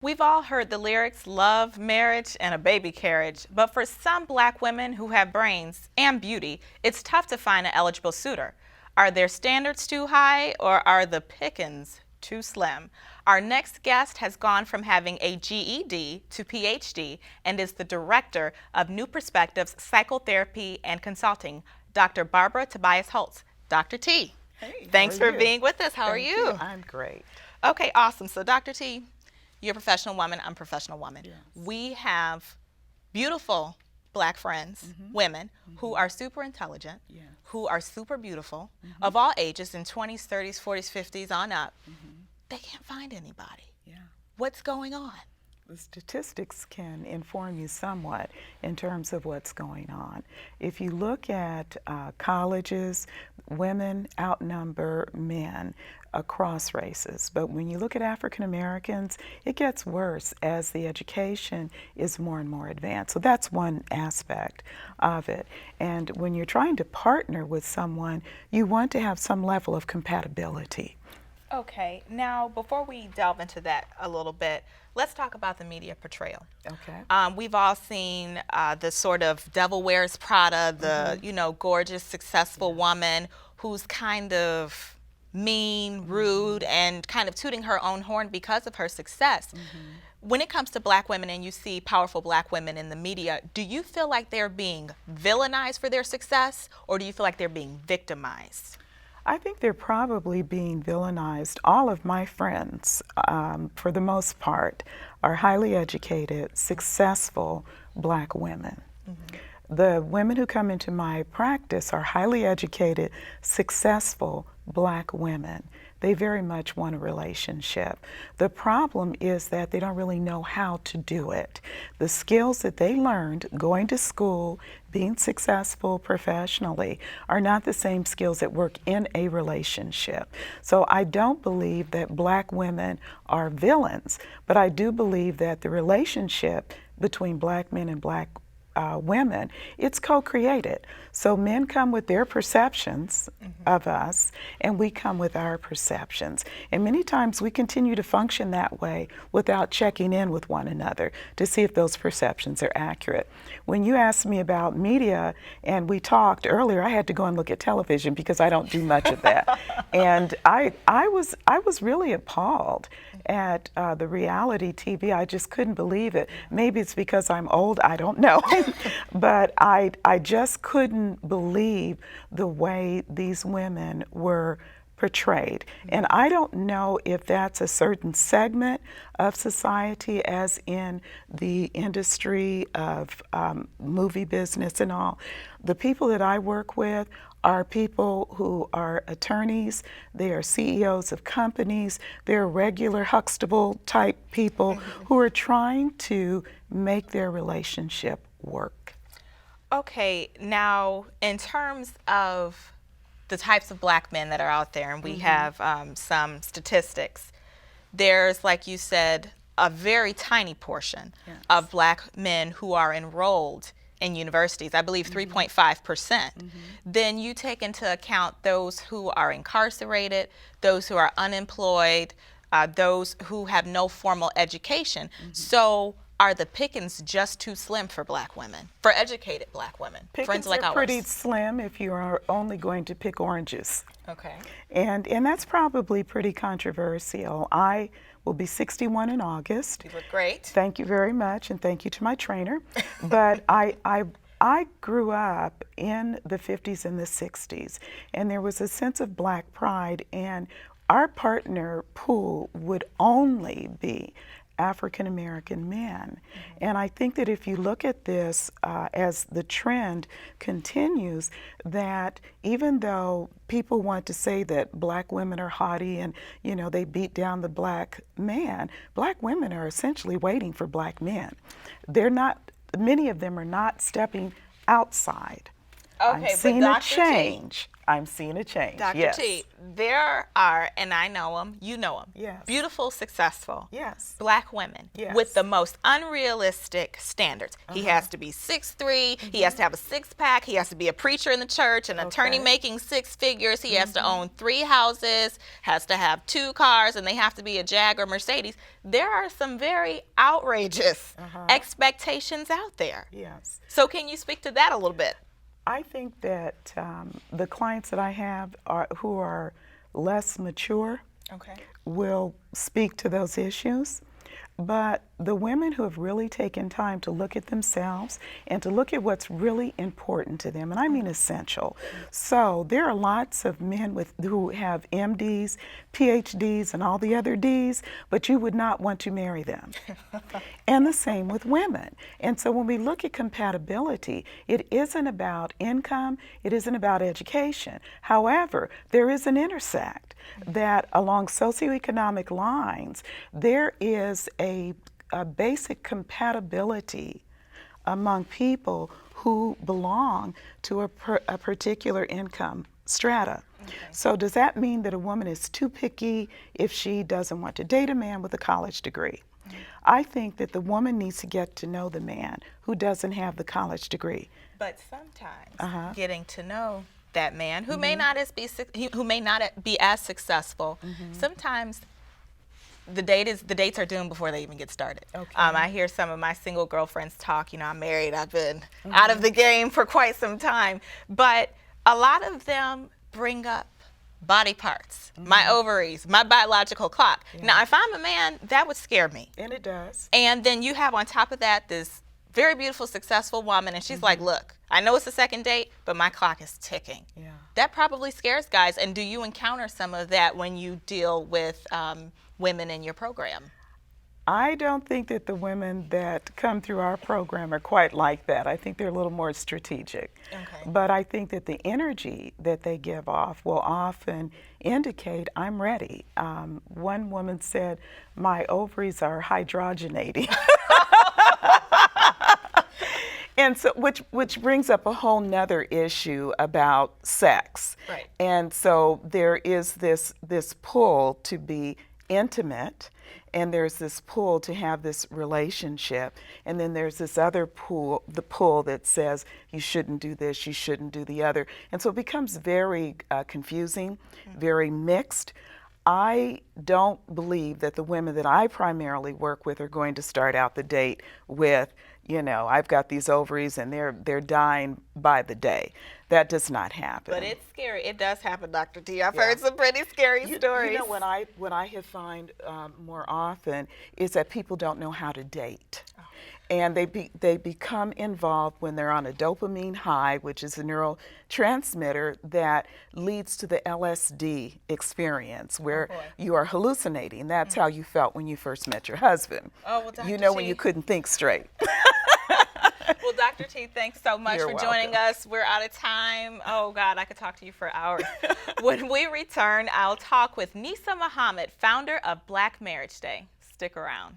We've all heard the lyrics, love, marriage, and a baby carriage, but for some black women who have brains and beauty, it's tough to find an eligible suitor. Are their standards too high, or are the pickings too slim? Our next guest has gone from having a GED to PhD and is the director of New Perspectives Psychotherapy and Consulting, Dr. Barbara Tobias Holtz. Dr. T, hey, thanks for being with us. How are Thank you? I'm great. Okay, awesome. So, Dr. T, you're a professional woman, I'm a professional woman. Yes. We have beautiful black friends, women, who are super intelligent, Yes. who are super beautiful, of all ages, in 20s, 30s, 40s, 50s, on up. They can't find anybody. Yeah. What's going on? The statistics can inform you somewhat in terms of what's going on. If you look at colleges, women outnumber men across races. But when you look at African Americans, it gets worse as the education is more and more advanced. So that's one aspect of it. And when you're trying to partner with someone, you want to have some level of compatibility. Okay, now before we delve into that a little bit, let's talk about the media portrayal. Okay. We've all seen the sort of Devil Wears Prada, the gorgeous, successful woman who's kind of mean, rude, and kind of tooting her own horn because of her success. When it comes to black women and you see powerful black women in the media, do you feel like they're being villainized for their success, or do you feel like they're being victimized? I think they're probably being villainized. All of my friends, for the most part, are highly educated, successful black women. The women who come into my practice are highly educated, successful black women. They very much want a relationship. The problem is that they don't really know how to do it. The skills that they learned going to school, being successful professionally, are not the same skills that work in a relationship. So I don't believe that black women are villains, but I do believe that the relationship between black men and black women, it's co-created. So men come with their perceptions of us, and we come with our perceptions. And many times we continue to function that way without checking in with one another to see if those perceptions are accurate. When you asked me about media, and we talked earlier, I had to go and look at television because I don't do much of that. And I was really appalled at the reality TV. I just couldn't believe it. Maybe it's because I'm old, I don't know. But I just couldn't believe the way these women were portrayed. And I don't know if that's a certain segment of society, as in the industry of movie business and all. The people that I work with are people who are attorneys, they are CEOs of companies, they're regular Huxtable type people who are trying to make their relationship work. Okay, now in terms of the types of black men that are out there, and we have some statistics, there's, like you said, a very tiny portion of black men who are enrolled in universities, I believe 3.5%. Then you take into account those who are incarcerated, those who are unemployed, those who have no formal education. So are the pickings just too slim for black women, for educated black women, friends Pickings like are ours? pretty slim if you are only going to pick oranges. Okay. And that's probably pretty controversial. I will be 61 in August. You look great. Thank you very much, and thank you to my trainer. But I grew up in the 50s and the 60s, and there was a sense of black pride, and our partner pool would only be African American men. And I think that if you look at this as the trend continues, that even though people want to say that black women are haughty and they beat down the black man, black women are essentially waiting for black men. They're not, many of them are not stepping outside Okay, I'm seeing but a Dr. T, change. I'm seeing a change. Dr. Yes. T, there are, and I know them, you know them, Yes. beautiful, successful Yes. black women Yes. with the most unrealistic standards. He has to be 6'3", he has to have a six-pack, he has to be a preacher in the church, an attorney making six figures, he has to own 3 houses, has to have 2 cars, and they have to be a Jag or Mercedes. There are some very outrageous expectations out there. Yes. So can you speak to that a little bit? I think that the clients that I have who are less mature Okay. will speak to those issues. But the women who have really taken time to look at themselves and to look at what's really important to them, and I mean essential. So there are lots of men who have MDs, PhDs, and all the other Ds, but you would not want to marry them. And the same with women. And so when we look at compatibility, it isn't about income, it isn't about education. However, there is an intersect that along socioeconomic lines, there is a basic compatibility among people who belong to a particular income strata. Okay. So does that mean that a woman is too picky if she doesn't want to date a man with a college degree? I think that the woman needs to get to know the man who doesn't have the college degree. But sometimes getting to know that man who may not be as successful, sometimes the dates are doomed before they even get started. Okay. I hear some of my single girlfriends talk, I'm married, I've been out of the game for quite some time, but a lot of them bring up body parts, my ovaries, my biological clock. Yeah. Now, if I'm a man, that would scare me. And it does. And then you have on top of that this very beautiful, successful woman, and she's like, look, I know it's a second date, but my clock is ticking. Yeah. That probably scares guys. And do you encounter some of that when you deal with women in your program? I don't think that the women that come through our program are quite like that. I think they're a little more strategic. Okay. But I think that the energy that they give off will often indicate, I'm ready. One woman said, my ovaries are hydrogenating. And so, which brings up a whole nother issue about sex. Right. And so there is this pull to be intimate, and there's this pull to have this relationship, and then there's this other pull, the pull that says you shouldn't do this, you shouldn't do the other, and so it becomes very confusing, very mixed. I don't believe that the women that I primarily work with are going to start out the date with, I've got these ovaries and they're dying by the day. That does not happen. But it's scary. It does happen, Dr. T. I've heard some pretty scary stories. What I have found more often is that people don't know how to date. Oh. And they become involved when they're on a dopamine high, which is a neurotransmitter that leads to the LSD experience, where you are hallucinating. That's how you felt when you first met your husband. Oh, well, Dr. When you couldn't think straight. Well, Dr. T, thanks so much for joining us. We're out of time. Oh, God, I could talk to you for hours. When we return, I'll talk with Nisa Muhammad, founder of Black Marriage Day. Stick around.